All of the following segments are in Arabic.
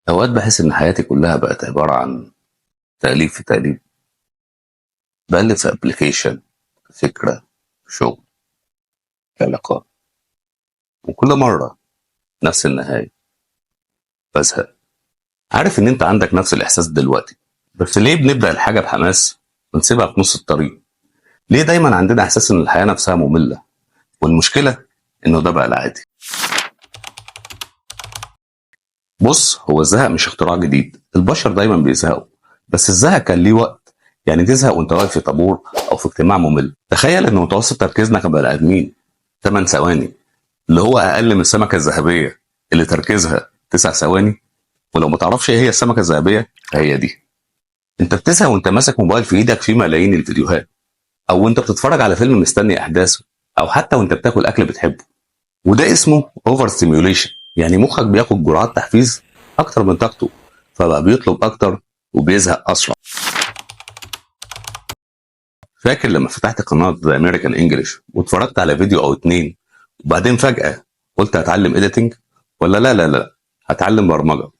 أوقات باحس إن حياتي كلها بقت عبارة عن تأليف في تأليف، بألف في أبلكيشن، فكرة، شغل، علاقات، وكل مرة نفس النهاية، بازهق. عارف إن أنت عندك نفس الإحساس دلوقتي، بس ليه بنبدأ الحاجة بحماس ونسيبها في نص الطريق؟ ليه دايما عندنا إحساس إن الحياة نفسها مملة؟ والمشكلة إنه ده بقى العادي. بص، هو الزهق مش اختراع جديد، البشر دايما بيزهقوا، بس الزهق كان ليه وقت. يعني تزهق وانت واقف في طابور او في اجتماع ممل. تخيل ان متوسط تركيزنا كبني ادمين 8 ثواني، اللي هو اقل من السمكه الذهبيه اللي تركيزها 9 ثواني. ولو ما تعرفش ايه هي السمكه الذهبيه فهي دي. انت بتزهق وانت ماسك موبايل في ايدك فيه ملايين الفيديوهات، او وانت بتتفرج على فيلم مستني احداثه، او حتى وانت بتاكل اكل بتحبه. وده اسمه اوفر ستيميوليشن، يعني مخك بياخد جرعات تحفيز اكتر من طاقته، فبقى بيطلب اكتر وبيزهق اسرع. فاكر لما فتحت قناه ذا امريكان انجلش واتفرجت على فيديو او اتنين، وبعدين فجاه قلت هتعلم اديتنج؟ ولا لا لا لا، هتعلم برمجه؟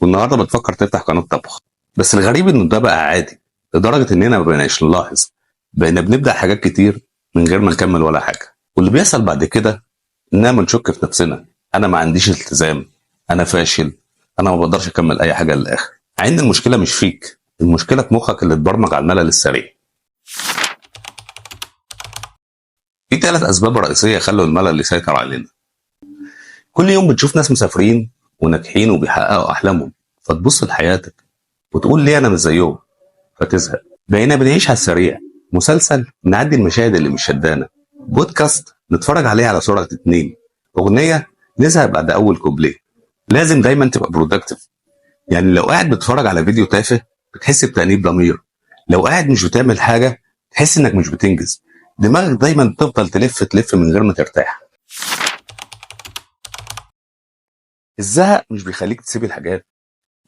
والنهارده بتفكر تفتح قناه طبخ. بس الغريب انه ده بقى عادي، لدرجه اننا ما بقيناش نلاحظ. بقينا بنبدا حاجات كتير من غير ما نكمل ولا حاجه. واللي بيحصل بعد كده اننا بنشك في نفسنا. انا ما عنديش التزام، انا فاشل، انا ما بقدرش اكمل اي حاجه للاخر. مع ان المشكله مش فيك، المشكله في مخك اللي اتبرمج على الملل السريع. في 3 اسباب رئيسيه خلوا الملل يسيطر علينا. كل يوم بتشوف ناس مسافرين وناجحين وبيحققوا احلامهم، فتبص لحياتك وتقول ليه انا مش زيهم، فتزهق. بقينا بنعيش على السريع، مسلسل نعدي المشاهد اللي مش شدانا، بودكاست نتفرج عليه على سرعه 2، اغنيه نزهق بعد اول كوبليه. لازم دايما تبقى برودكتيف. يعني لو قاعد بتتفرج على فيديو تافه بتحس بتأنيب ضمير، لو قاعد مش بتعمل حاجة تحس انك مش بتنجز. دماغك دايما بتفضل تلف تلف من غير ما ترتاح. الزهق مش بيخليك تسيب الحاجات،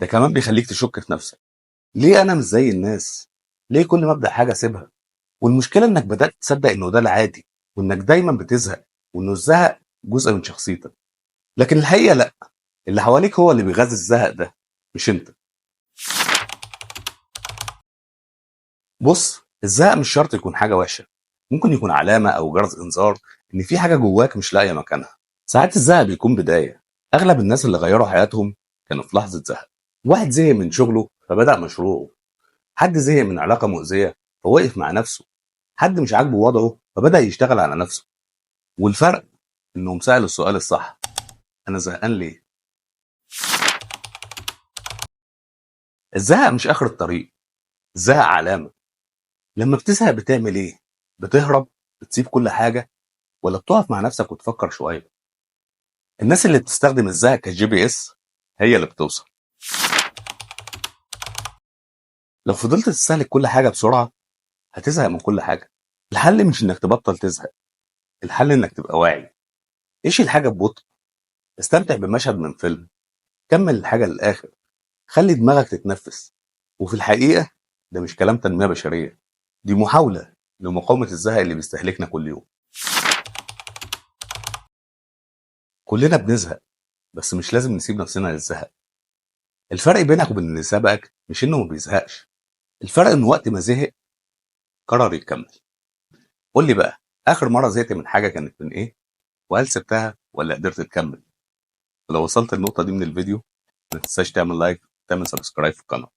ده كمان بيخليك تشك في نفسك. ليه انا مش زي الناس؟ ليه كل ما ابدا حاجه اسيبها؟ والمشكله انك بدات تصدق انه ده العادي، وانك دايما بتزهق، وانه الزهق جزء من شخصيتك. لكن الحقيقه لا، اللي حواليك هو اللي بيغذي الزهق ده، مش انت. بص، الزهق مش شرط يكون حاجة وحشة، ممكن يكون علامة أو جرس إنذار إن في حاجة جواك مش لاقية مكانها. ساعات الزهق بيكون بداية. أغلب الناس اللي غيروا حياتهم كانوا في لحظة زهق. واحد زهق من شغله فبدأ مشروعه، حد زهق من علاقة مؤذية فوقف مع نفسه، حد مش عاجبه وضعه فبدأ يشتغل على نفسه. والفرق إنهم سألوا السؤال الصح: أنا زهقان ليه؟ الزهق مش آخر الطريق، الزهق علامة. لما بتزهق بتعمل إيه؟ بتهرب؟ بتسيب كل حاجة؟ ولا بتقف مع نفسك وتفكر شوية؟ الناس اللي بتستخدم الزهق كجي بي اس هي اللي بتوصل. لو فضلت تستهلك كل حاجة بسرعة هتزهق من كل حاجة. الحل مش انك تبطل تزهق، الحل انك تبقى واعي. عيش الحاجة ببطء، استمتع بمشهد من فيلم، كمل الحاجة للآخر، خلي دماغك تتنفس. وفي الحقيقة ده مش كلام تنمية بشرية، دي محاولة لمقاومة الزهق اللي بيستهلكنا كل يوم. كلنا بنزهق، بس مش لازم نسيب نفسنا للزهق. الفرق بينك وبين اللي سبقك مش انه ما بيزهقش، الفرق ان وقت ما زهق قرر يكمل. قول لي بقى، اخر مره زهقت من حاجه كانت من ايه؟ وهل سبتها ولا قدرت تكمل؟ ولو وصلت النقطه دي من الفيديو ما تنساش تعمل لايك وتعمل سبسكرايب في القناه.